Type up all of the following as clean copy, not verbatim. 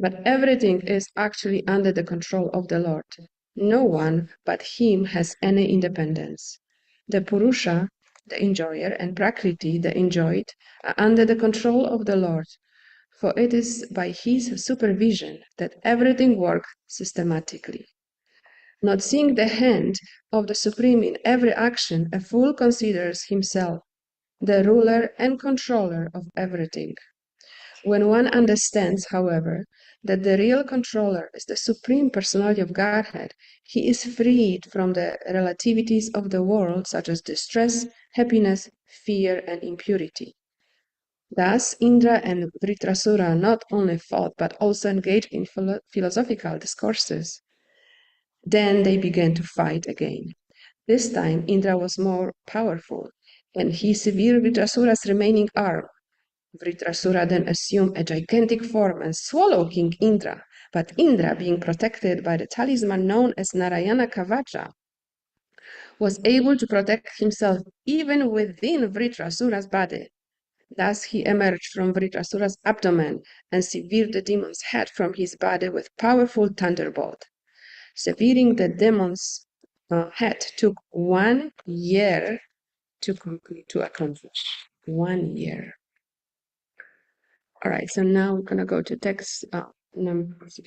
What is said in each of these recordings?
But everything is actually under the control of the Lord. No one but him has any independence. The Purusha, the enjoyer, and Prakriti, the enjoyed, are under the control of the Lord, for it is by his supervision that everything works systematically. Not seeing the hand of the Supreme in every action, a fool considers himself the ruler and controller of everything. When one understands, however, that the real controller is the Supreme Personality of Godhead, he is freed from the relativities of the world, such as distress, happiness, fear, and impurity. Thus, Indra and Vritrasura not only fought, but also engaged in philosophical discourses. Then they began to fight again. This time, Indra was more powerful, and he severed Vritrasura's remaining arm. Vritrasura then assumed a gigantic form and swallowed King Indra, but Indra, being protected by the talisman known as Narayana Kavacha, was able to protect himself even within Vritrasura's body. Thus he emerged from Vritrasura's abdomen and severed the demon's head from his body with powerful thunderbolt. Severing the demon's head took 1 year to accomplish. 1 year. All right, so now we're going to go to text,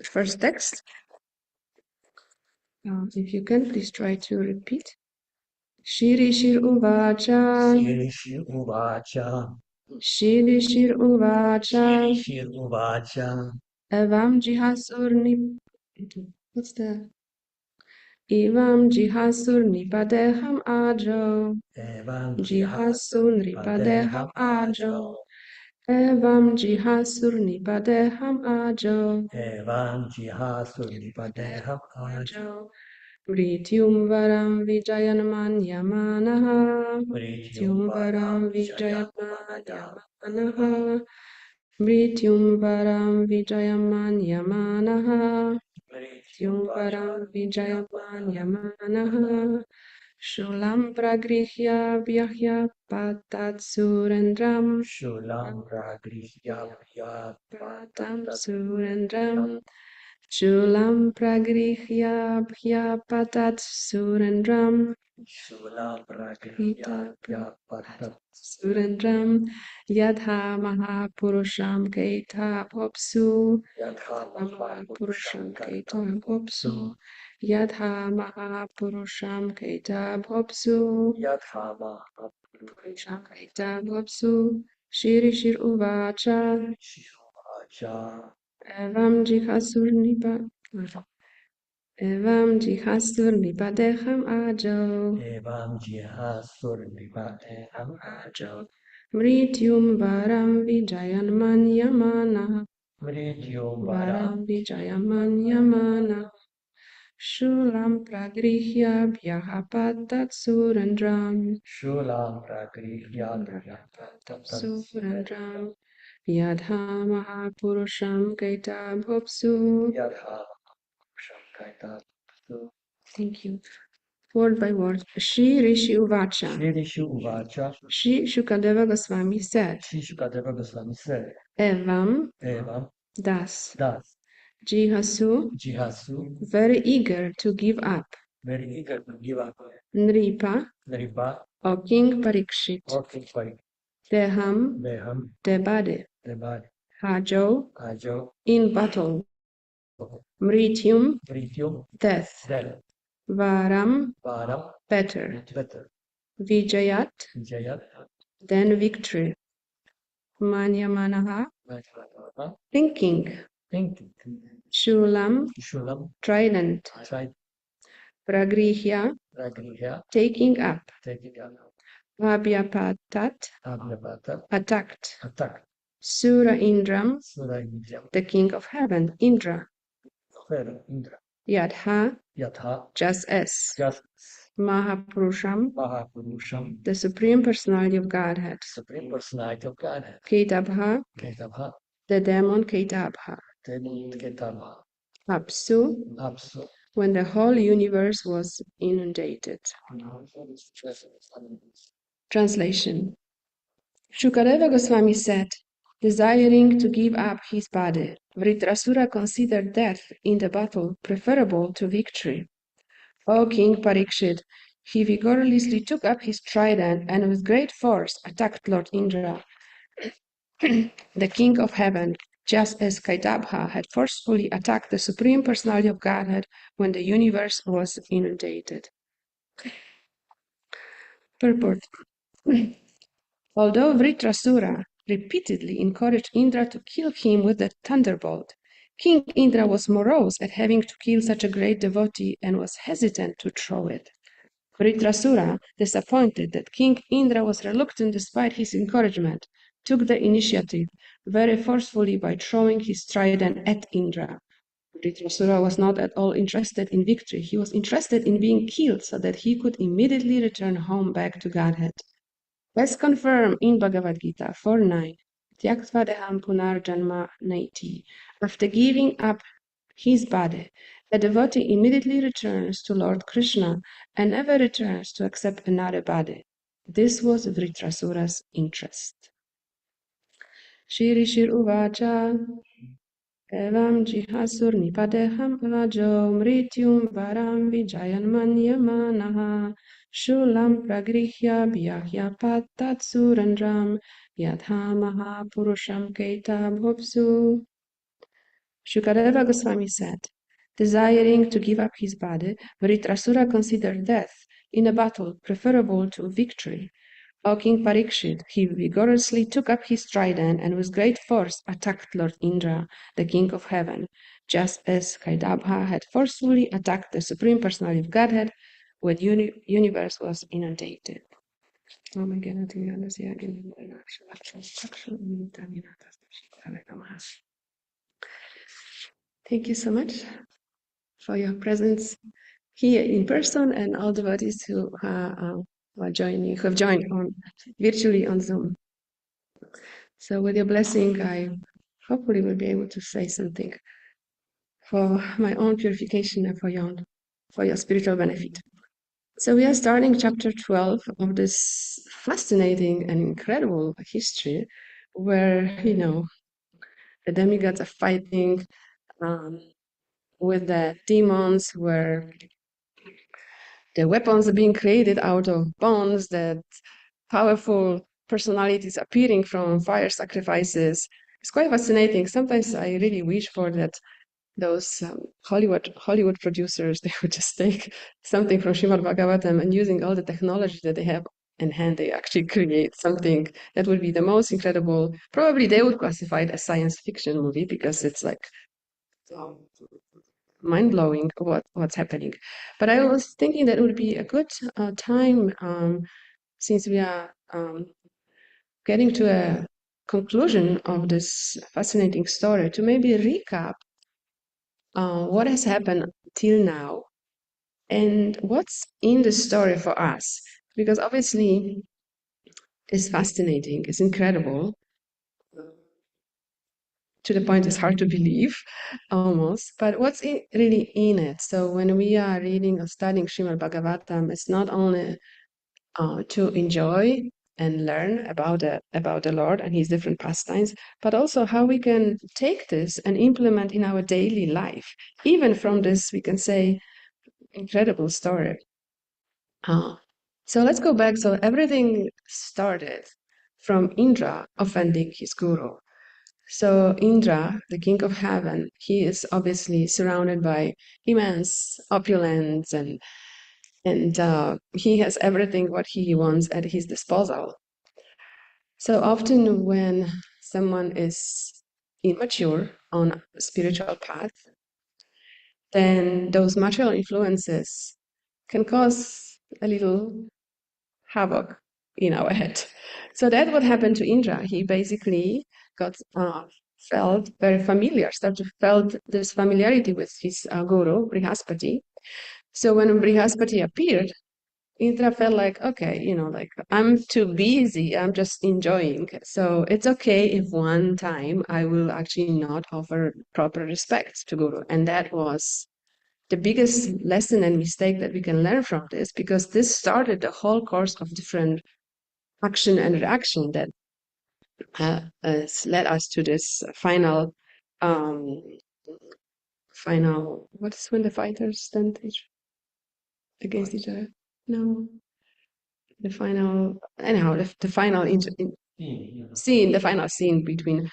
first text. If you can, please try to repeat. Shirishir Uvacha. Shirishir Uvacha. Shirishir Uvacha. Shirishir Uvacha. Evam Jihasurni. What's that? Evam Jihasur Nipadeham Ajo. Evam Jihasur Nipadeham Ajo. Evam Jihasur Nipadeham Ajo. Evam Jihasur Nipadeham Ajo. Vrityum Varam Vijayanman Yamanaha. Vrityum Varam Vijayanman Yamanaha. Vrityum Varam Vijayaman Yamanaha. Vrityum Varam Vijayaman Yamanaha. Shulam Pragrihya Vyahya Patat Surendram. Shulam Pragrihya Patam Surendram. Shulam Pragrihya Patat Surendram. Shulam Pragrihya Patat Surendram. Yadha Mahapurusham Keita Bhopsu. Yadha Mahapurusham Keita Bhopsu. Yadha Mahapurusham Keita Bhopsu. Yadha Mahapurusham Keita Bhopsu. Shirishir Uvacha. Uvacha. Evam Jihasur Nipadeham Ajo. Evam Jihasur Nipadeham Ajo. Mrityum Varam Vijayanman Yamana. Mrityum Varam Vijayaman Yamana. Shulam Pragrihya Bhyahapatat Surendram. Shulam Pragrihya Bhyahapatat Surendram. Yadha Mahapurusham Keita Bhopsu. Yadha Mahapurusham Keita Bhopsu. Thank you. Word by word. Shri Rishi Uvacha. Shri Rishi Uvacha. Shri Shukadeva Goswami said. Shri Shukadeva Goswami said. Evam. Evam. Thus. Thus. Jihasu. Jihasu. Very eager to give up. Very eager to give up. Nripa. Nripa. O King Parikshit. O King Parikshit. Deham. Deham. The body. The body. Hajo. Hajo. In battle. Mrityum. Mrityum. Death. Death. Varam. Varam. Better. Better. Vijayat. Vijayat. Then victory. Manyamanaha. Thinking. Thinking. Shulam. Shulam. Trident. Trident. Pragrihya. Pragrihya. Taking up. Taking up. Abhyapatat. Abhyapatat. Attacked. Attacked. Sura Indram. Sura Indram. The king of heaven. Indra. Indra. Yadha. Yadha. Just as. Just Mahapurusham. Mahapurusham. The Supreme Personality of Godhead. Supreme Personality of Godhead. Ketabha. Ketabha. The demon Ketabha. Demon Ketabha. Apsu. Apsu. When the whole universe was inundated. Translation. Shukadeva Goswami said, desiring to give up his body, Vritrasura considered death in the battle preferable to victory. O King Parikshit, he vigorously took up his trident and with great force attacked Lord Indra, the king of heaven, just as Kaitabha had forcefully attacked the Supreme Personality of Godhead when the universe was inundated. Purport. Although Vritrasura repeatedly encouraged Indra to kill him with the thunderbolt, King Indra was morose at having to kill such a great devotee and was hesitant to throw it. Vritrasura, disappointed that King Indra was reluctant despite his encouragement, took the initiative very forcefully by throwing his trident at Indra. Vritrasura was not at all interested in victory. He was interested in being killed so that he could immediately return home back to Godhead. As confirmed in Bhagavad Gita 4.9, Tyaktva deham punarjanma naiti. After giving up his body, a devotee immediately returns to Lord Krishna and never returns to accept another body. This was Vritrasura's interest. Shri Rishir Uvacha Evam Jihasur Nipadeham Rajo Mrityum Varam Vijayan Manyamanaha Shulam Pragrihya Vyahya Patat Surandram Yadha Mahapurusham Keita Bhupsu. Shukadeva Goswami said, desiring to give up his body, Vritrasura considered death in a battle preferable to victory. O King Parikshit, he vigorously took up his trident and with great force attacked Lord Indra, the king of heaven, just as Kaidabha had forcefully attacked the Supreme Personality of Godhead when the universe was inundated. Thank you so much for your presence here in person and all devotees who have joined virtually on Zoom. So with your blessing, I hopefully will be able to say something for my own purification and for your spiritual benefit. So we are starting chapter 12 of this fascinating and incredible history where, the demigods are fighting with the demons, where the weapons are being created out of bones, that powerful personalities appearing from fire sacrifices. It's quite fascinating. Sometimes I really wish for that those Hollywood producers, they would just take something from Srimad Bhagavatam and using all the technology that they have in hand, they actually create something that would be the most incredible. Probably they would classify it as science fiction movie because it's like mind-blowing what's happening. But I was thinking that it would be a good time, since we are getting to a conclusion of this fascinating story, to maybe recap what has happened till now and what's in the story for us. Because obviously it's fascinating, it's incredible, to the point it's hard to believe almost, but what's really in it? So when we are reading or studying Srimad Bhagavatam, it's not only to enjoy and learn about the Lord and his different pastimes, but also how we can take this and implement in our daily life, even from this, we can say, incredible story. So let's go back. So everything started from Indra offending his guru. So Indra, the king of heaven, he is obviously surrounded by immense opulence, and he has everything what he wants at his disposal. So often when someone is immature on a spiritual path, then those material influences can cause a little havoc in our head. So that what happened to Indra. He basically got felt very familiar, started felt this familiarity with his guru, Brihaspati. So when Brihaspati appeared, Indra felt like, okay, like I'm too busy, I'm just enjoying. So it's okay if one time I will actually not offer proper respect to Guru. And that was the biggest lesson and mistake that we can learn from this, because this started the whole course of different action and reaction that has led us to this final final, what's when the fighters stand against each other? No, the final, anyhow, the final scene, the final scene between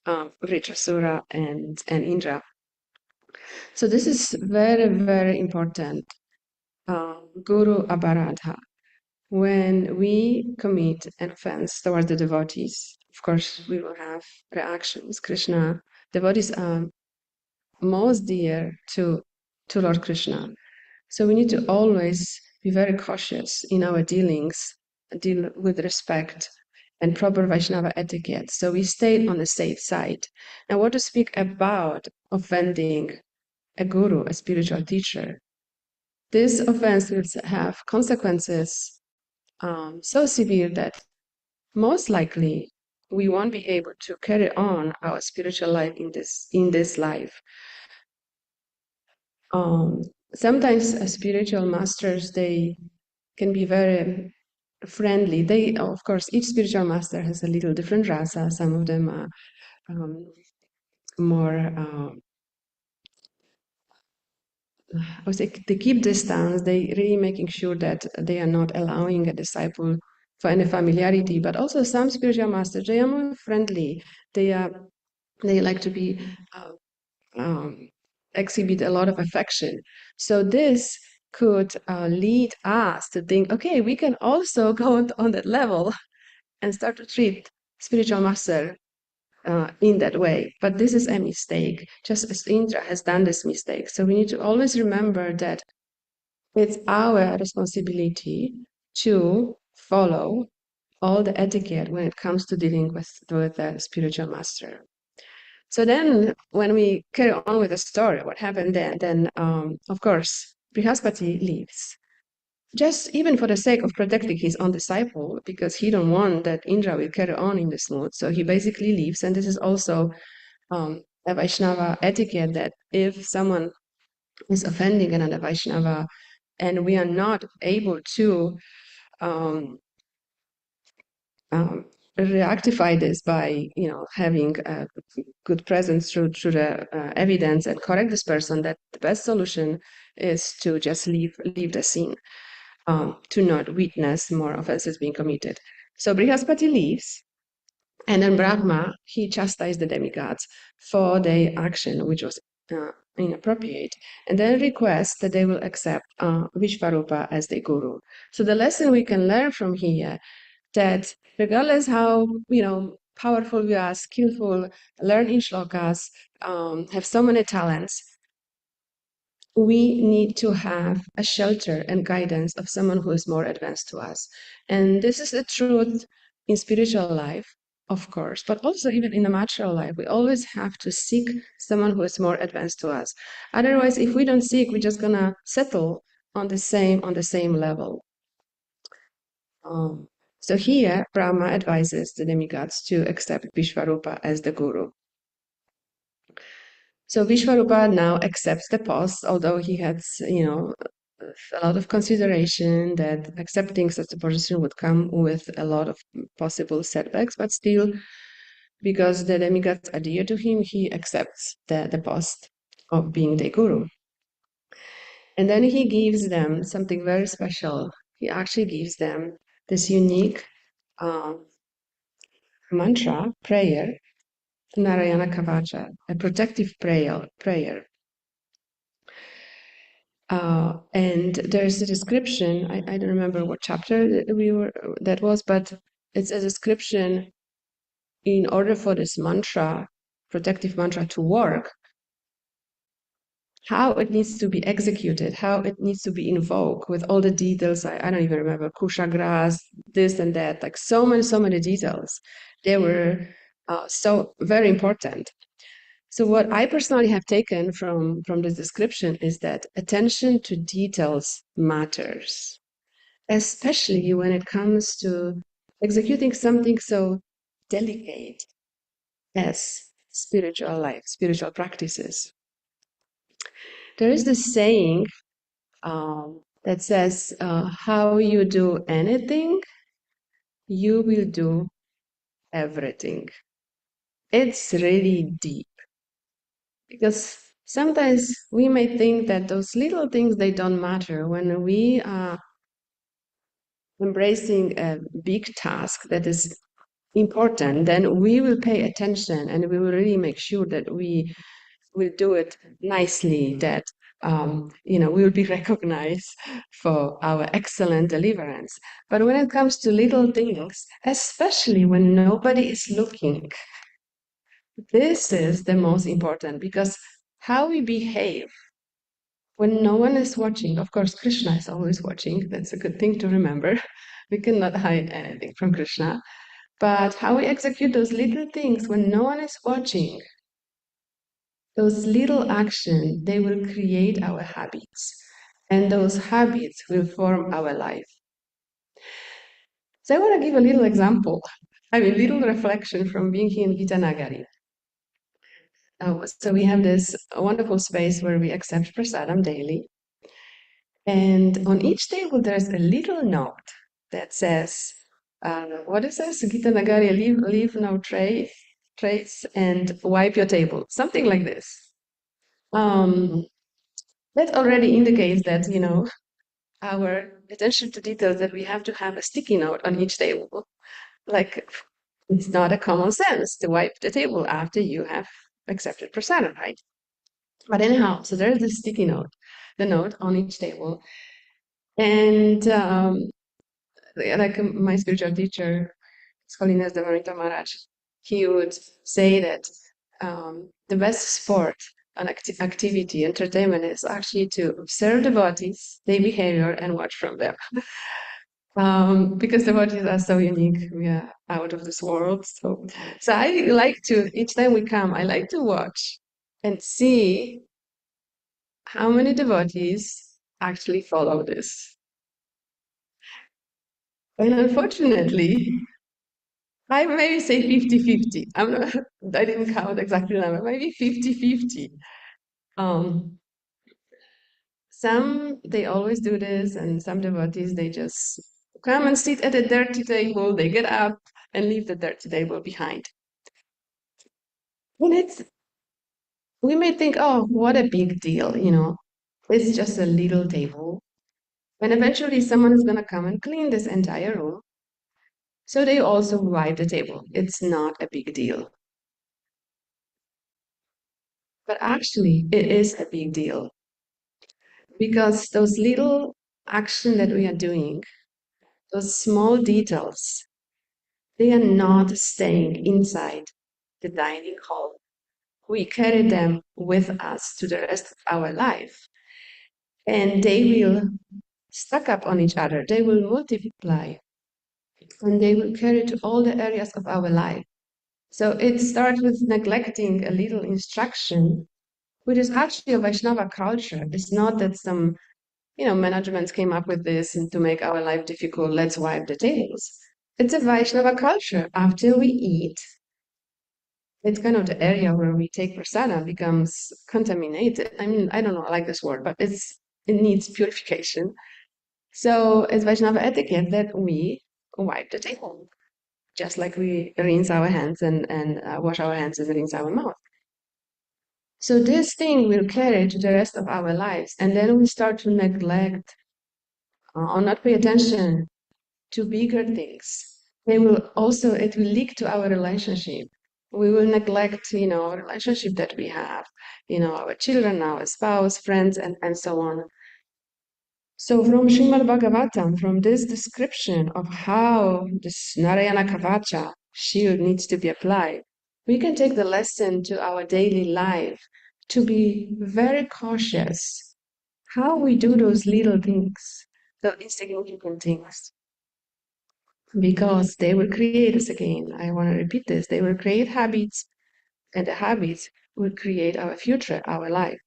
Vritrasura and Indra. So this is very, very important. Guru Aparadha. When we commit an offense towards the devotees, of course, we will have reactions. Krishna, devotees are most dear to Lord Krishna. So we need to always be very cautious in our dealings, deal with respect and proper Vaishnava etiquette. So we stay on the safe side. Now, what to speak about offending a guru, a spiritual teacher? This offense will have consequences so severe that most likely we won't be able to carry on our spiritual life in this life. Sometimes spiritual masters, they can be very friendly. They, of course, each spiritual master has a little different rasa. Some of them are more, I would say, they keep distance. They really making sure that they are not allowing a disciple for any familiarity. But also some spiritual masters, they are more friendly. They like to be exhibit a lot of affection. So this could lead us to think, okay, we can also go on that level and start to treat spiritual master in that way. But this is a mistake, just as Indra has done this mistake. So we need to always remember that it's our responsibility to follow all the etiquette when it comes to dealing with the spiritual master. So then, when we carry on with the story, what happened then? Then, of course, Brihaspati leaves, just even for the sake of protecting his own disciple, because he don't want that Indra will carry on in this mood. So he basically leaves, and this is also a Vaishnava etiquette that if someone is offending another Vaishnava, and we are not able to um, rectify this by having a good presence through the evidence and correct this person, that the best solution is to just leave the scene, to not witness more offenses being committed. So Brihaspati leaves, and then Brahma, he chastised the demigods for their action, which was inappropriate, and then requests that they will accept Vishvarupa as their guru. So the lesson we can learn from here, that regardless how powerful we are, skillful, learn in shlokas, have so many talents, we need to have a shelter and guidance of someone who is more advanced to us. And this is the truth in spiritual life, of course, but also even in the material life. We always have to seek someone who is more advanced to us. Otherwise, if we don't seek, we're just gonna settle on the same level. So here, Brahma advises the demigods to accept Vishvarupa as the guru. So Vishvarupa now accepts the post, although he had, a lot of consideration that accepting such a position would come with a lot of possible setbacks, but still, because the demigods are dear to him, he accepts the post of being the guru. And then he gives them something very special. He actually gives them this unique mantra, prayer, Narayana Kavacha, a protective prayer. And there's a description, I don't remember what chapter that was, but it's a description in order for this mantra, protective mantra, to work, how it needs to be executed, how it needs to be invoked with all the details. I don't even remember, kusha grass, this and that, like so many details. They were so very important. So what I personally have taken from this description is that attention to details matters, especially when it comes to executing something so delicate as spiritual life, spiritual practices. There is this saying that says, how you do anything, you will do everything. It's really deep. Because sometimes we may think that those little things, they don't matter. When we are embracing a big task that is important, then we will pay attention and we will really make sure that we will do it nicely, that we will be recognized for our excellent deliverance. But when it comes to little things, especially when nobody is looking, this is the most important, because how we behave when no one is watching, of course, Krishna is always watching. That's a good thing to remember. We cannot hide anything from Krishna. But how we execute those little things when no one is watching, those little actions, they will create our habits. And those habits will form our life. So I want to give a little example, I mean, little reflection from being here in Gita Nagari. So we have this wonderful space where we accept prasadam daily. And on each table, there's a little note that says, what it says, Gita Nagari, leave no trace and wipe your table, something like this. That already indicates that, our attention to details, that we have to have a sticky note on each table. Like, it's not a common sense to wipe the table after you have accepted prasadam, right? But anyhow, so there's this sticky note, the note on each table. And like my spiritual teacher, His Holiness Devarita Maharaj, he would say that the best sport and activity, entertainment, is actually to observe the devotees, their behavior, and watch from them. Because the devotees are so unique, we are out of this world. So I like to, each time we come, I like to watch and see how many devotees actually follow this. And unfortunately, I maybe say 50-50. I didn't count exactly the number, maybe 50-50. Some, they always do this, and some devotees, they just come and sit at a dirty table, they get up and leave the dirty table behind. And we may think, oh, what a big deal, it's just a little table. And eventually someone is going to come and clean this entire room. So they also wipe the table. It's not a big deal. But actually, it is a big deal, because those little action that we are doing, those small details, they are not staying inside the dining hall. We carry them with us to the rest of our life, and they will stack up on each other. They will multiply, and they will carry to all the areas of our life. So it starts with neglecting a little instruction, which is actually a Vaishnava culture. It's not that some managements came up with this and to make our life difficult, let's wipe the tables. It's a Vaishnava culture. After we eat, it's kind of the area where we take prasada becomes contaminated. I mean, I don't know, I like this word, but it needs purification. So it's Vaishnava etiquette that we wipe the table, just like we rinse our hands and wash our hands and rinse our mouth. So this thing will carry to the rest of our lives, and then we start to neglect or not pay attention to bigger things. It will leak to our relationship. We will neglect, our relationship that we have, our children, our spouse, friends, and so on. So from Srimad Bhagavatam, from this description of how this Narayana Kavacha shield needs to be applied, we can take the lesson to our daily life to be very cautious how we do those little things, the insignificant things, because they will create us again. I want to repeat this. They will create habits, and the habits will create our future, our life.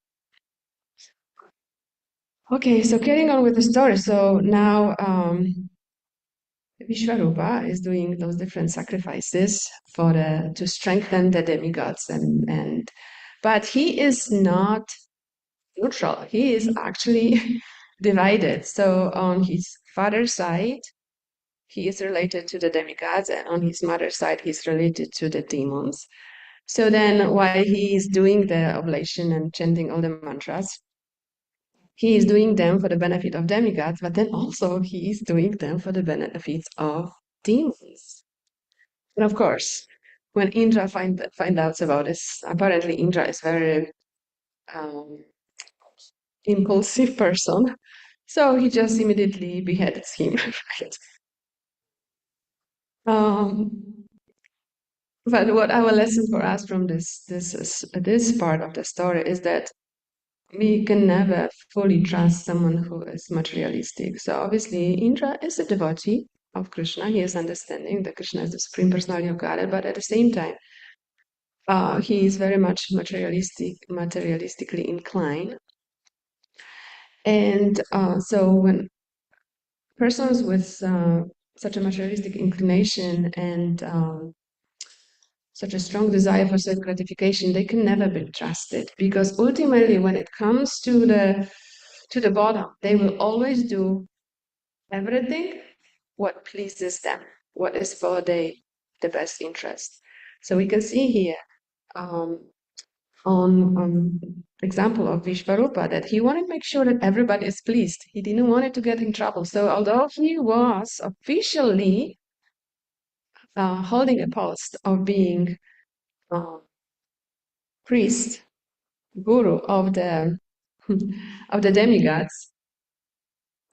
Okay, so carrying on with the story. So now Vishwarupa is doing those different sacrifices to strengthen the demigods, but he is not neutral. He is actually divided. So on his father's side, he is related to the demigods, and on his mother's side, he's related to the demons. So then while he is doing the oblation and chanting all the mantras, he is doing them for the benefit of demigods, but then also he is doing them for the benefits of demons. And of course, when Indra find out about this, apparently Indra is very um, impulsive person, so he just immediately beheads him. Right? Um, but what our lesson for us from this part of the story is that we can never fully trust someone who is materialistic. So obviously, Indra is a devotee of Krishna. He is understanding that Krishna is the supreme personality of Godhead, but at the same time, he is very much materialistically inclined. And so when persons with such a materialistic inclination and such a strong desire for self gratification, they can never be trusted, because ultimately, when it comes to the bottom, they will always do everything what pleases them, what is for the best interest. So we can see here on example of Vishvarupa that he wanted to make sure that everybody is pleased. He didn't want it to get in trouble. So although he was officially holding a post of being priest, guru of the of the demigods,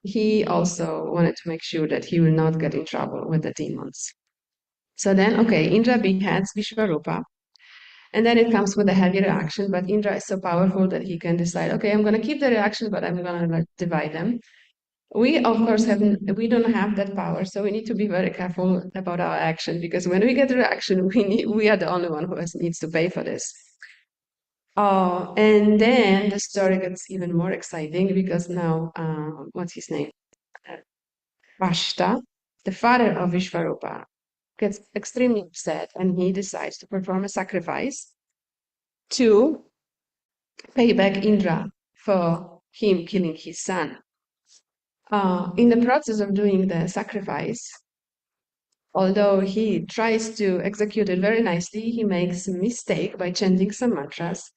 he also wanted to make sure that he will not get in trouble with the demons. So then, okay, Indra beheads Vishvarupa, and then it comes with a heavy reaction. But Indra is so powerful that he can decide, okay, I'm going to keep the reaction, but I'm going to divide them. We, of course, we don't have that power, so we need to be very careful about our action, because when we get a reaction, we are the only one who needs to pay for this. And then the story gets even more exciting, because now, what's his name? Vashta, the father of Vishvarupa, gets extremely upset, and he decides to perform a sacrifice to pay back Indra for him killing his son. In the process of doing the sacrifice, although he tries to execute it very nicely, he makes a mistake by chanting some mantras,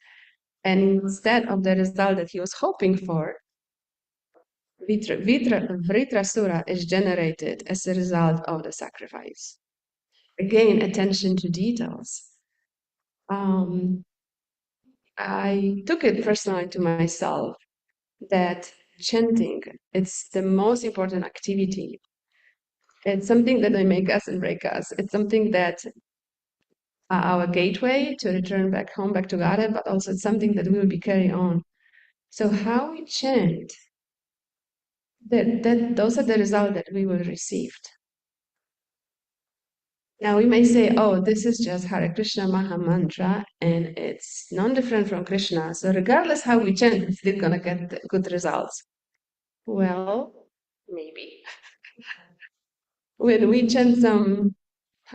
and instead of the result that he was hoping for, Vritrasura is generated as a result of the sacrifice. Again, attention to details. I took it personally to myself that chanting, it's the most important activity. It's something that may make us and break us. It's something that our gateway to return back home, back to Godhead, but also it's something that we will be carrying on. So how we chant, those are the results that we will receive. Now we may say, oh, this is just Hare Krishna Maha Mantra, and it's non-different from Krishna. So regardless how we chant, we're still gonna get good results. Well, maybe. When we chant some,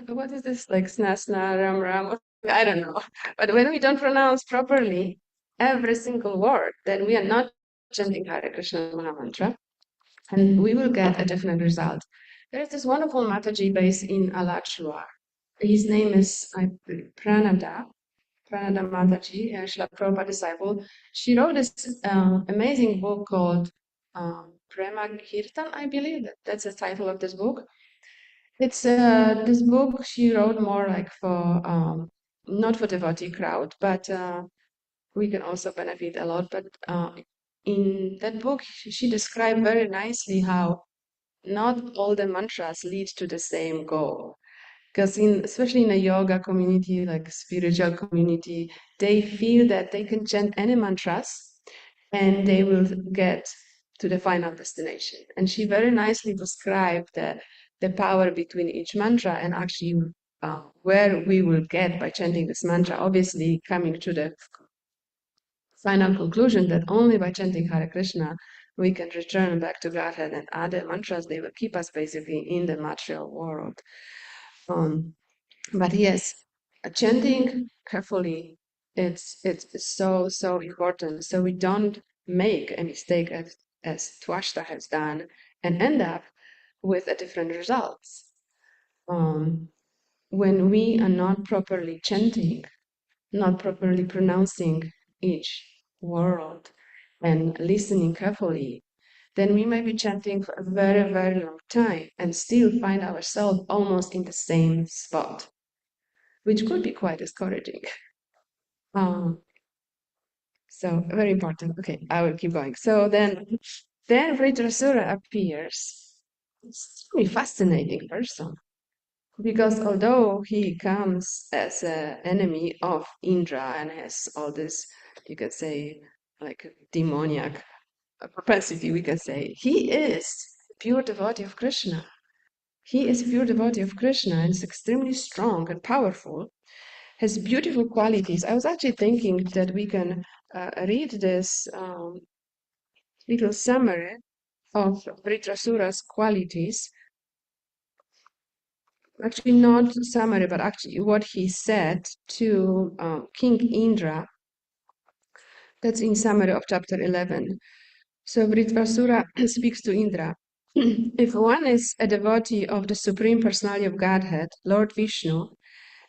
what is this, like snasna, ram ram, I don't know. But when we don't pronounce properly every single word, then we are not chanting Hare Krishna Maha Mantra, and we will get a different result. There is this wonderful Mataji based in Alachua. His name is Pranada Mataji, Srila Prabhupada disciple. She wrote this amazing book called Prema Kirtan, I believe. That's the title of this book. It's this book she wrote more like for not for devotee crowd, but we can also benefit a lot. But in that book, she described very nicely how not all the mantras lead to the same goal. Because especially in a yoga community, like spiritual community, they feel that they can chant any mantras and they will get to the final destination. And she very nicely described the power between each mantra and actually where we will get by chanting this mantra, obviously coming to the final conclusion that only by chanting Hare Krishna we can return back to Godhead, and other mantras, they will keep us basically in the material world. But yes, chanting carefully, it's so important, so we don't make a mistake as Twashta has done and end up with a different results. When we are not properly chanting, not properly pronouncing each word and listening carefully, then we may be chanting for a very, very long time and still find ourselves almost in the same spot, which could be quite discouraging. So very important. Okay, I will keep going. So then Vritrasura appears. It's a really fascinating person because although he comes as an enemy of Indra and has all this, you could say, like demoniac propensity, we can say, he is a pure devotee of Krishna. He is a pure devotee of Krishna and is extremely strong and powerful, has beautiful qualities. I was actually thinking that we can read this little summary of Vritrasura's qualities. Actually, not summary, but actually what he said to King Indra. That's in summary of chapter 11. So Vritrasura speaks to Indra. If one is a devotee of the Supreme Personality of Godhead, Lord Vishnu,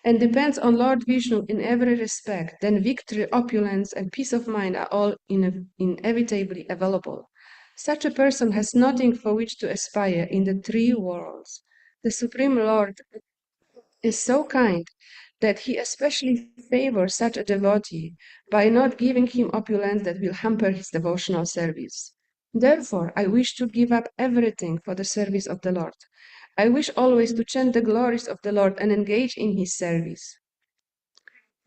and depends on Lord Vishnu in every respect, then victory, opulence, and peace of mind are all inevitably available. Such a person has nothing for which to aspire in the three worlds. The Supreme Lord is so kind that he especially favors such a devotee by not giving him opulence that will hamper his devotional service. Therefore, I wish to give up everything for the service of the Lord. I wish always to chant the glories of the Lord and engage in his service.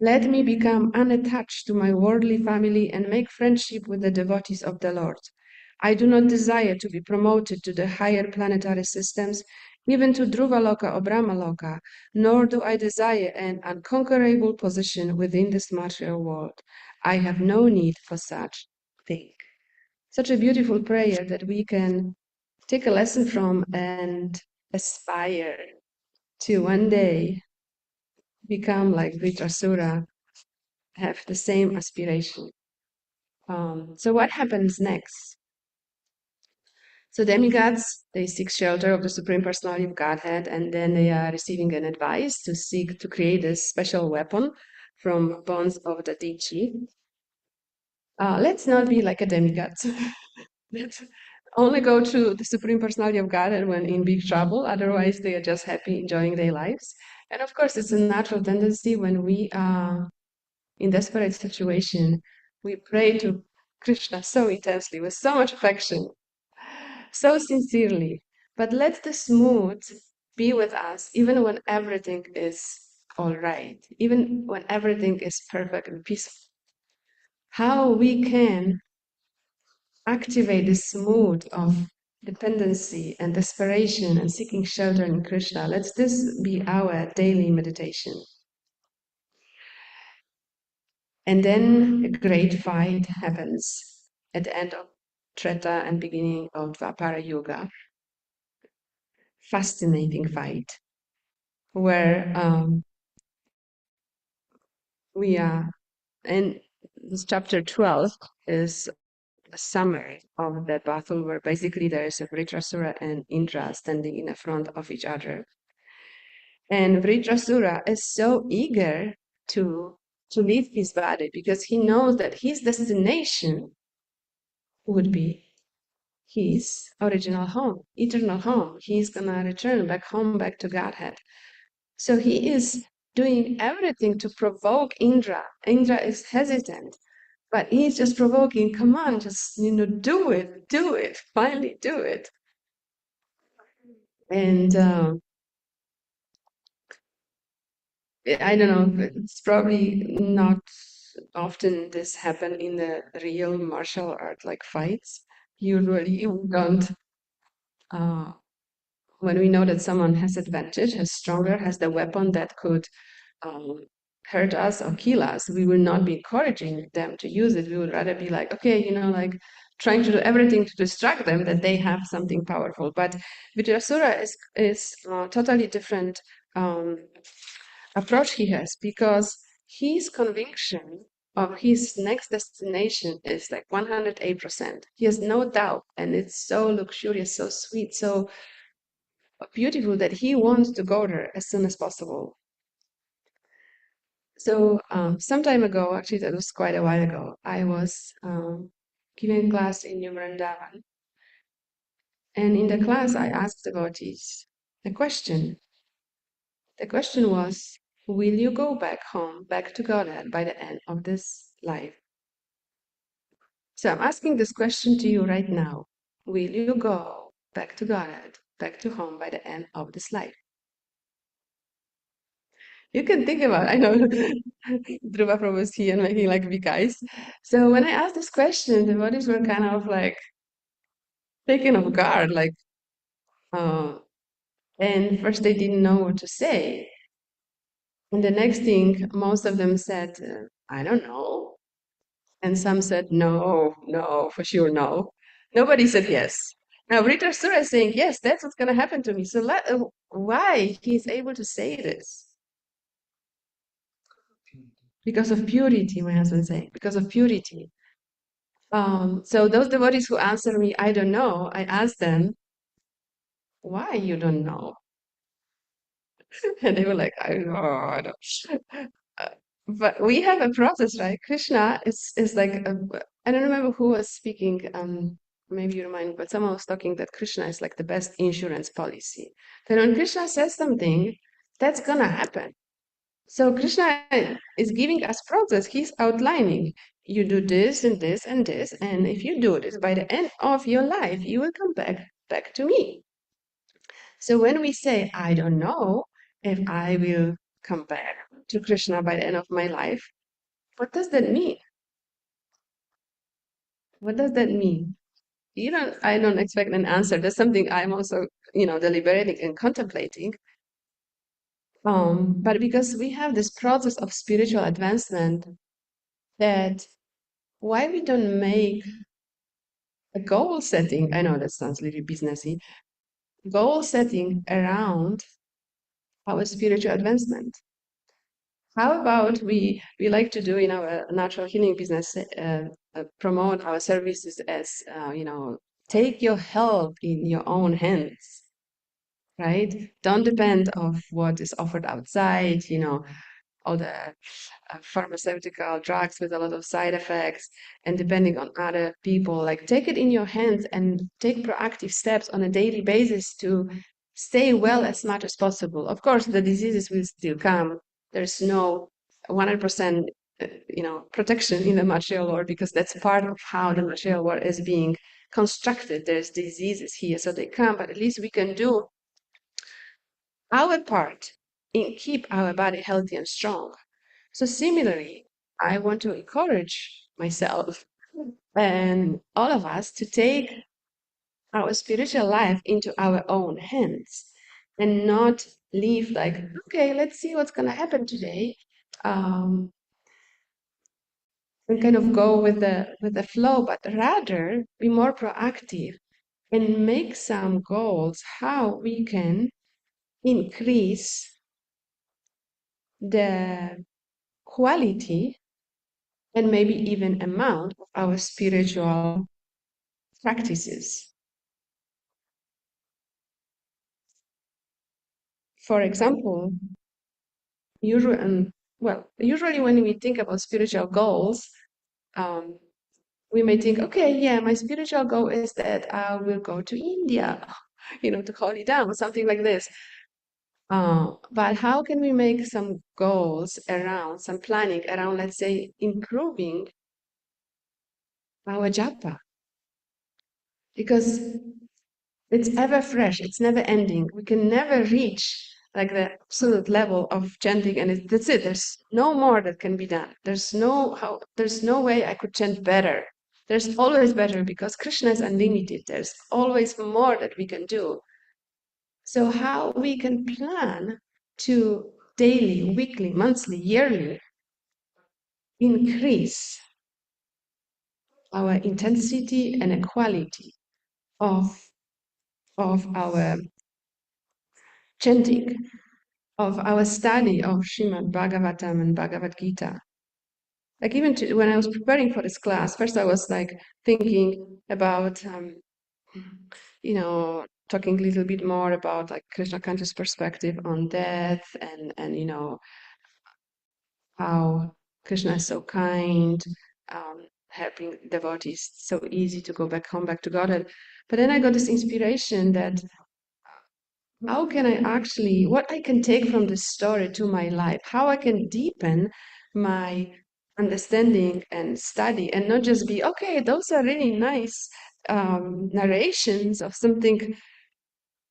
Let me become unattached to my worldly family and make friendship with the devotees of the Lord. I do not desire to be promoted to the higher planetary systems, even to Dhruvaloka or Brahmaloka, nor do I desire an unconquerable position within this material world. I have no need for such thing. Such a beautiful prayer that we can take a lesson from and aspire to one day become like Vritrasura, have the same aspiration. So what happens next? So demigods, they seek shelter of the Supreme Personality of Godhead, and then they are receiving an advice to seek to create a special weapon from bones of the deity. Let's not be like a demigod. Let's only go to the Supreme Personality of Godhead when in big trouble. Otherwise, they are just happy enjoying their lives. And of course, it's a natural tendency when we are in desperate situation, we pray to Krishna so intensely, with so much affection, so sincerely. But let this mood be with us even when everything is all right, even when everything is perfect and peaceful. How we can activate this mood of dependency and desperation and seeking shelter in Krishna. Let this be our daily meditation. And then a great fight happens at the end of Treta and beginning of Dvapara Yuga. Fascinating fight where we are, and this chapter 12 is a summary of that battle where basically there is a Vritrasura and Indra standing in front of each other. And Vritrasura is so eager to leave his body because he knows that his destination would be his original home, eternal home. He's gonna return back home, back to Godhead. So he is doing everything to provoke Indra. Indra is hesitant, but he's just provoking, come on, just, do it, finally do it. And I don't know, it's probably not often this happen in the real martial art like fights. Usually we don't, when we know that someone has advantage, has stronger, has the weapon that could hurt us or kill us, we will not be encouraging them to use it. We would rather be like, okay, like trying to do everything to distract them that they have something powerful. But Vijayasura is totally different approach he has, because his conviction of his next destination is like 108%. He has no doubt, and it's so luxurious, so sweet, so beautiful that he wants to go there as soon as possible. So some time ago, actually that was quite a while ago, I was giving a class in New Vrindavan. And in the class, I asked devotees a question. The question was, will you go back home, back to Godhead by the end of this life? So I'm asking this question to you right now. Will you go back to Godhead, back to home by the end of this life? You can think about it. I know Dhruva Prabhu is here and making like big eyes. So when I asked this question, the devotees were kind of like taken off guard, like, uh, and first they didn't know what to say. And the next thing, most of them said, I don't know. And some said, no, no, for sure, no. Nobody said yes. Now, Rita Sura is saying, yes, that's what's going to happen to me. So why he's able to say this? Because of purity, my husband saying, because of purity. So those devotees who answer me, I don't know, I ask them, why you don't know? And they were like, I don't know, I don't. Uh, but we have a process, right? Krishna is like I don't remember who was speaking. Maybe you remind me, but someone was talking that Krishna is like the best insurance policy. That when Krishna says something, that's gonna happen. So Krishna is giving us process. He's outlining. You do this and this and this, and if you do this, by the end of your life, you will come back to me. So when we say, I don't know if I will come back to Krishna by the end of my life, what does that mean? What does that mean? I don't expect an answer. That's something I'm also, deliberating and contemplating. But because we have this process of spiritual advancement, that why we don't make a goal setting, I know that sounds a little businessy, goal setting around our spiritual advancement. How about we like to do in our natural healing business, promote our services as, take your health in your own hands, right? Don't depend of what is offered outside, all the pharmaceutical drugs with a lot of side effects and depending on other people. Like take it in your hands and take proactive steps on a daily basis to stay well as much as possible. Of course, the diseases will still come. There's no 100% protection in the material world because that's part of how the material world is being constructed. There's diseases here, so they come, but at least we can do our part in keep our body healthy and strong. So similarly, I want to encourage myself and all of us to take our spiritual life into our own hands and not leave like, okay, let's see what's going to happen today, and kind of go with the flow, but rather be more proactive and make some goals how we can increase the quality and maybe even amount of our spiritual practices. For example, usually when we think about spiritual goals, um, we may think, okay, yeah, my spiritual goal is that I will go to India, to Holy Dham or something like this. But how can we make some goals around, some planning around, let's say, improving our japa? Because it's ever fresh, it's never ending. We can never reach like the absolute level of chanting, and that's it. There's no more that can be done. There's no way I could chant better. There's always better because Krishna is unlimited. There's always more that we can do. So how we can plan to daily, weekly, monthly, yearly increase our intensity and the quality of our chanting, of our study of Srimad Bhagavatam and Bhagavad Gita. Like even when I was preparing for this class, first I was like thinking about, talking a little bit more about like Krishna conscious perspective on death and how Krishna is so kind, helping devotees so easy to go back home, back to Godhead. But then I got this inspiration that how can I actually, what I can take from this story to my life, how I can deepen my understanding and study and not just be, okay, those are really nice narrations of something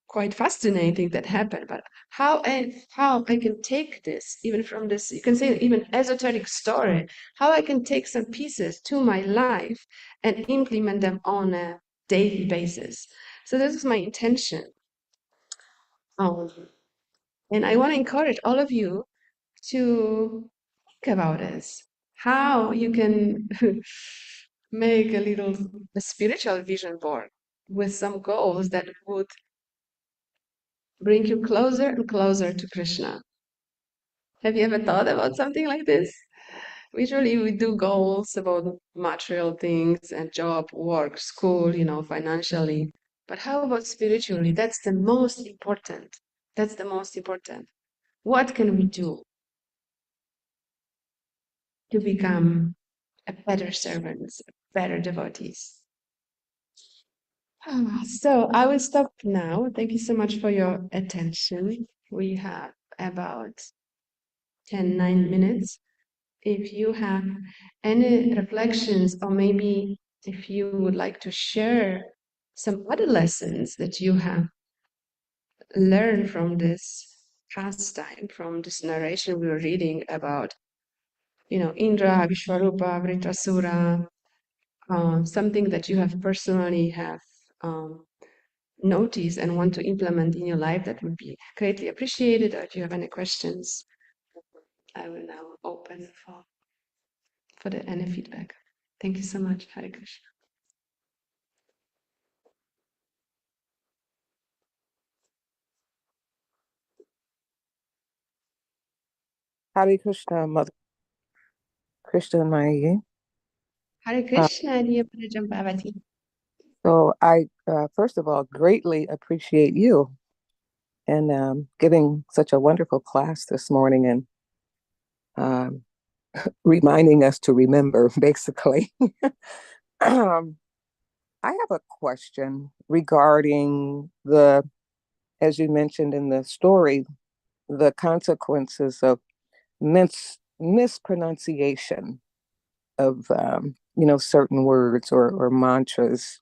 quite fascinating that happened, but how I can take this even from this, you can say even esoteric story, how I can take some pieces to my life and implement them on a daily basis. So this is my intention. Um, and I want to encourage all of you to think about this, how you can make a spiritual vision board with some goals that would bring you closer and closer to Krishna. Have you ever thought about something like this? Usually we do goals about material things and job, work, school, financially. But how about spiritually? That's the most important. That's the most important. What can we do to become a better servants, better devotees? So I will stop now. Thank you so much for your attention. We have about 9 minutes. If you have any reflections, or maybe if you would like to share some other lessons that you have learned from this pastime, from this narration we were reading about, Indra, Vishwarupa, Vritrasura, something that you have personally have noticed and want to implement in your life, that would be greatly appreciated. Or if you have any questions, I will now open for any feedback. Thank you so much. Hare Krishna. Hare Krishna, Mother Krishna Mayi. Hare Krishna, dear Prajambhavati. So I, first of all, greatly appreciate you and giving such a wonderful class this morning and um, reminding us to remember, basically. um, I have a question regarding as you mentioned in the story, the consequences of mispronunciation of, certain words or mantras.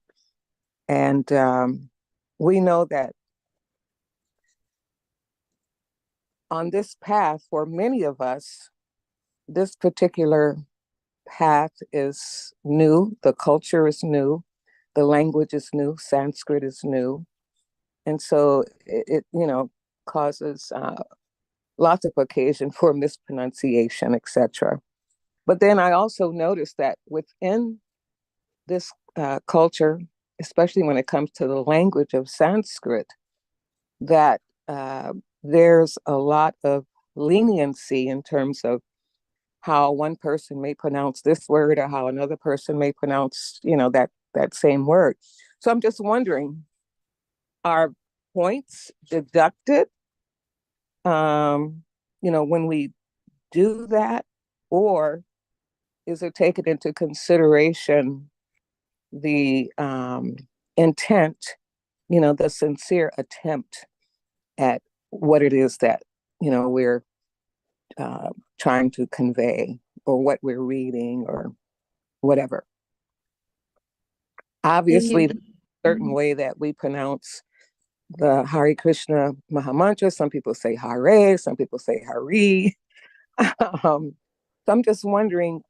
And we know that on this path, for many of us, this particular path is new. The culture is new. The language is new. Sanskrit is new. And so it causes lots of occasion for mispronunciation, etc. But then I also noticed that within this culture, especially when it comes to the language of Sanskrit, that there's a lot of leniency in terms of how one person may pronounce this word or how another person may pronounce, that same word. So I'm just wondering, are points deducted, when we do that, or is it taken into consideration the intent, the sincere attempt at what it is that, we're trying to convey, or what we're reading, or whatever. Thank Obviously, you. there's a certain way that we pronounce the Hare Krishna Mahamantra. Some people say Hare, some people say Hari. So I'm just wondering,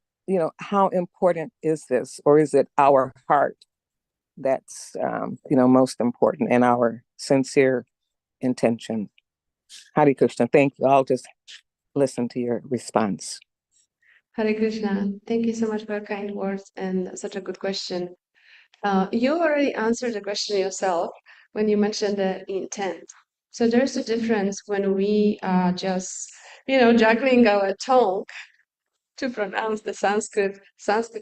how important is this, or is it our heart that's, most important, and our sincere intention? Hare Krishna, thank you. I'll just listen to your response. Hare Krishna. Thank you so much for your kind words and such a good question. You already answered the question yourself when you mentioned the intent. So there's a difference when we are just, juggling our tongue to pronounce the Sanskrit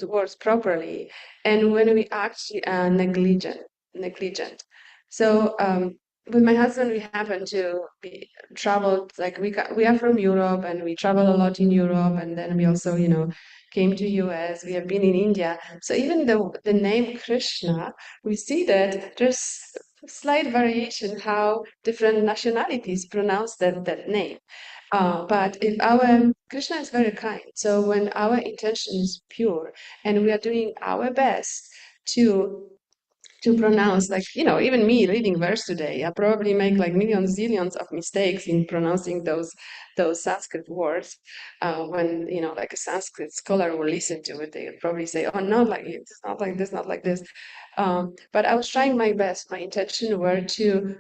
words properly, and when we actually are negligent. So with my husband, we happen to be traveled, like we are from Europe and we travel a lot in Europe, and then we also, came to US. We have been in India. So even the name Krishna, we see that there's slight variation how different nationalities pronounce that name. But if our Krishna is very kind, so when our intention is pure and we are doing our best to pronounce, like, even me reading verse today, I probably make like millions, zillions of mistakes in pronouncing those Sanskrit words. When, like a Sanskrit scholar will listen to it, they will probably say, oh, not like this, not like this, not like this. But I was trying my best. My intention were to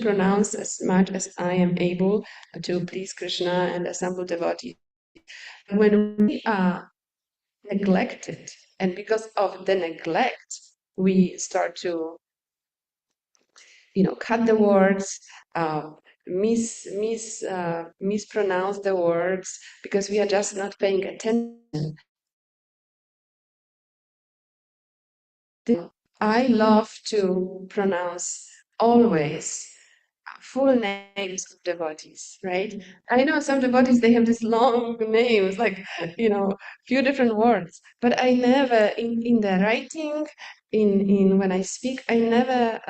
pronounce as much as I am able to please Krishna and assemble devotees. When we are neglected, and because of the neglect, we start to, cut the words, mispronounce the words because we are just not paying attention. I love to pronounce always full names of devotees, right? I know some devotees, they have these long names, like, few different words, but I never, in the writing, in when I speak, I never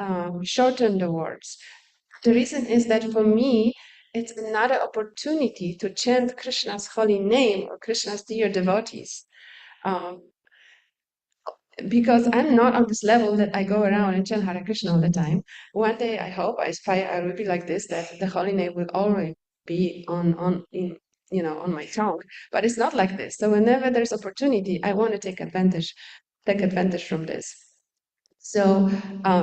shorten the words. The reason is that for me, it's another opportunity to chant Krishna's holy name or Krishna's dear devotees. Um, because I'm not on this level that I go around and chant Hare Krishna all the time. One day, I hope, I aspire, I will be like this, that the holy name will always be on my tongue. But it's not like this. So whenever there's opportunity, I want to take advantage from this. So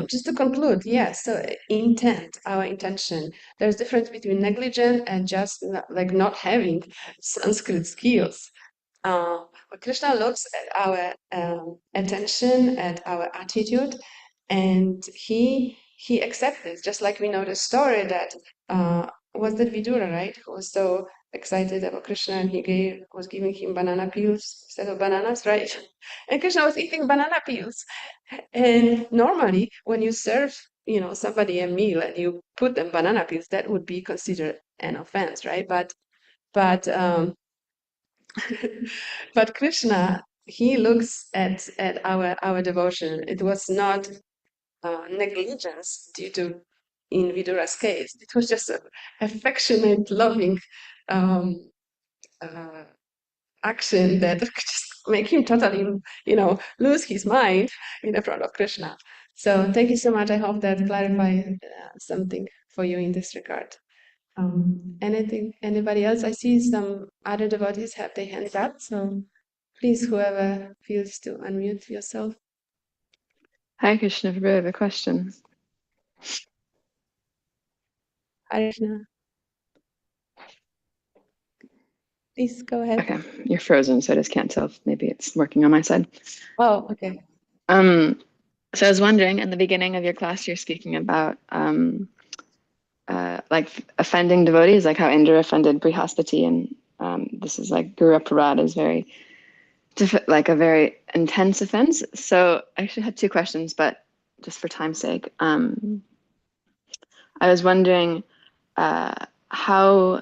just to conclude, yes, so intent, our intention. There's difference between negligent and just like not having Sanskrit skills. But Krishna looks at our attention, at our attitude, and he accepts this. Just like we know the story that was that Vidura, right? Who was so excited about Krishna, and he was giving him banana peels instead of bananas, right? And Krishna was eating banana peels. And normally, when you serve, somebody a meal and you put them banana peels, that would be considered an offense, right? But but Krishna, he looks at our devotion. It was not negligence due to, in Vidura's case, it was just an affectionate, loving um, uh, action that could just make him totally, lose his mind in the front of Krishna. So thank you so much. I hope that clarified something for you in this regard. Anybody else? I see some other devotees have their hands up, so please, whoever feels to unmute yourself. Hi, Krishna. I have a question. Hare Krishna. Please go ahead. Okay, you're frozen, so I just can't tell if maybe it's working on my side. Oh, okay. So I was wondering, in the beginning of your class, you're speaking about like offending devotees, like how Indra offended Brihaspati, and this is like Guru Aparad is very like a very intense offense. So I actually had two questions, but just for time's sake, I was wondering how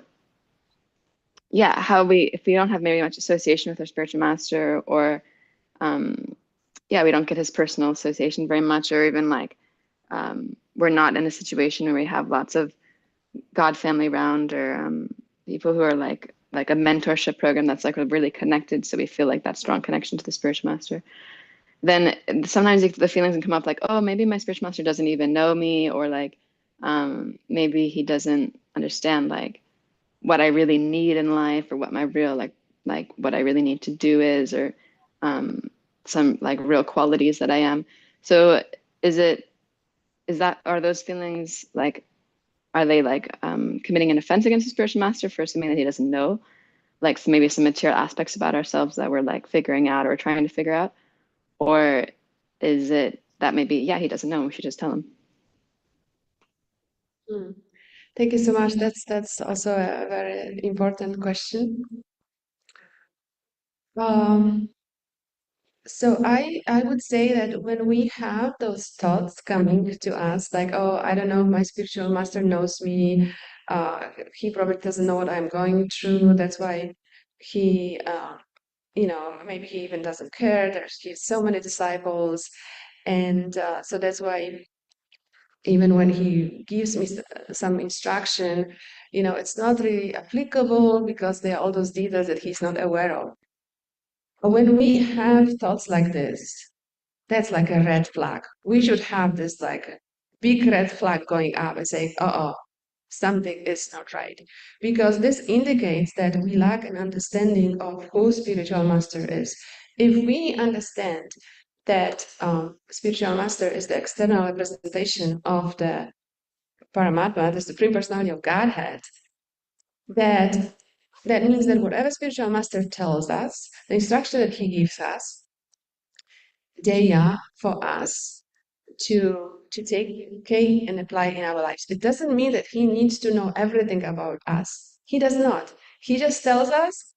if we don't have maybe much association with our spiritual master, or we don't get his personal association very much, or even like we're not in a situation where we have lots of God family around, or people who are like a mentorship program that's like really connected, so we feel like that strong connection to the spiritual master. Then sometimes the feelings can come up like, oh, maybe my spiritual master doesn't even know me, or like maybe he doesn't understand like what I really need in life, or what my real like what I really need to do is, or some like real qualities that I am. So are those feelings like, are they like committing an offense against the spiritual master for something that he doesn't know, like maybe some material aspects about ourselves that we're like figuring out or trying to figure out, or is it that maybe he doesn't know, we should just tell him? Thank you so much. That's also a very important question. So I would say that when we have those thoughts coming to us, like, oh, I don't know, my spiritual master knows me, he probably doesn't know what I'm going through. That's why he, maybe he even doesn't care. He has so many disciples, and so that's why even when he gives me some instruction, it's not really applicable because there are all those details that he's not aware of. But when we have thoughts like this, that's like a red flag. We should have this like big red flag going up and saying, oh, something is not right. Because this indicates that we lack an understanding of who spiritual master is. If we understand that spiritual master is the external representation of the Paramatma, the Supreme Personality of Godhead, that means that whatever spiritual master tells us, the instruction that he gives us, they are for us to take okay and apply in our lives. It doesn't mean that he needs to know everything about us. He does not. He just tells us,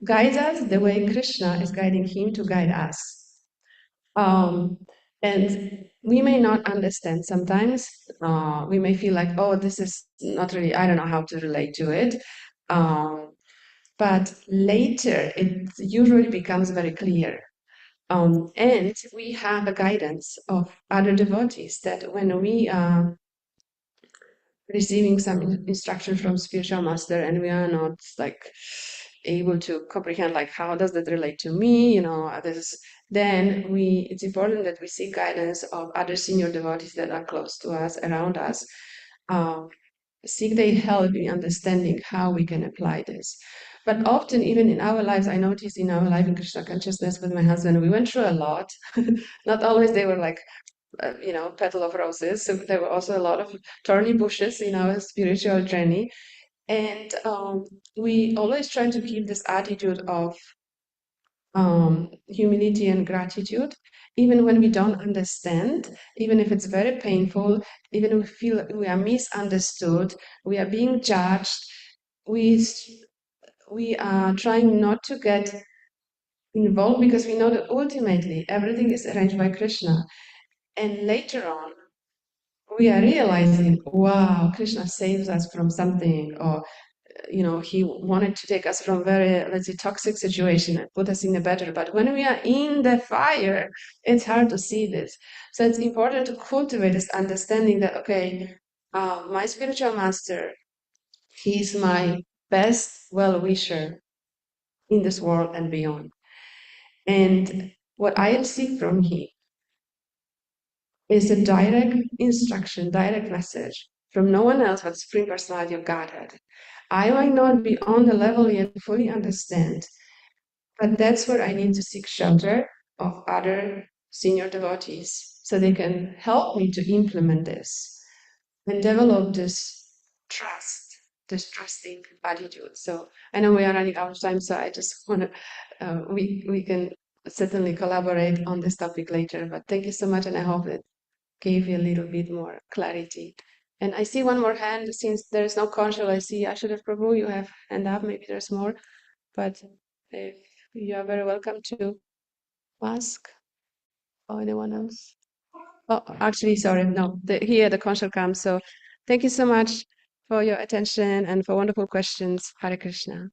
guides us the way Krishna is guiding him to guide us. And we may not understand sometimes. We may feel like, oh, this is not really, I don't know how to relate to it. But later, it usually becomes very clear. And we have the guidance of other devotees that when we are receiving some instruction from spiritual master and we are not like able to comprehend like how does that relate to me, then it's important that we seek guidance of other senior devotees that are close to us, around us. Seek their help in understanding how we can apply this. But often, even in our lives, I noticed in our life in Krishna consciousness with my husband, we went through a lot. Not always they were like, petal of roses. So there were also a lot of thorny bushes in our spiritual journey. And we always try to keep this attitude of humility and gratitude, even when we don't understand, even if it's very painful, even if we feel we are misunderstood, we are being judged, we are trying not to get involved because we know that ultimately everything is arranged by Krishna. And later on, we are realizing, wow, Krishna saves us from something, or he wanted to take us from very, let's say, toxic situation and put us in a better. But when we are in the fire, it's hard to see this. So it's important to cultivate this understanding that, okay, my spiritual master, he's my best well-wisher in this world and beyond. And what I seek from him is a direct instruction, direct message from no one else but the Supreme Personality of Godhead. I might not be on the level yet to fully understand, but that's where I need to seek shelter of other senior devotees so they can help me to implement this and develop this trust, this trusting attitude. So I know we are running out of time, so I just want to, we can certainly collaborate on this topic later, but thank you so much, and I hope it gave you a little bit more clarity. And I see one more hand. Since there is no control, I see Ashraf Prabhu, you have hand up. Maybe there's more, but if you are very welcome to ask, or anyone else. Oh, actually, sorry, no, here the control comes. So thank you so much for your attention and for wonderful questions. Hare Krishna.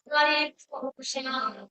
Hare Krishna.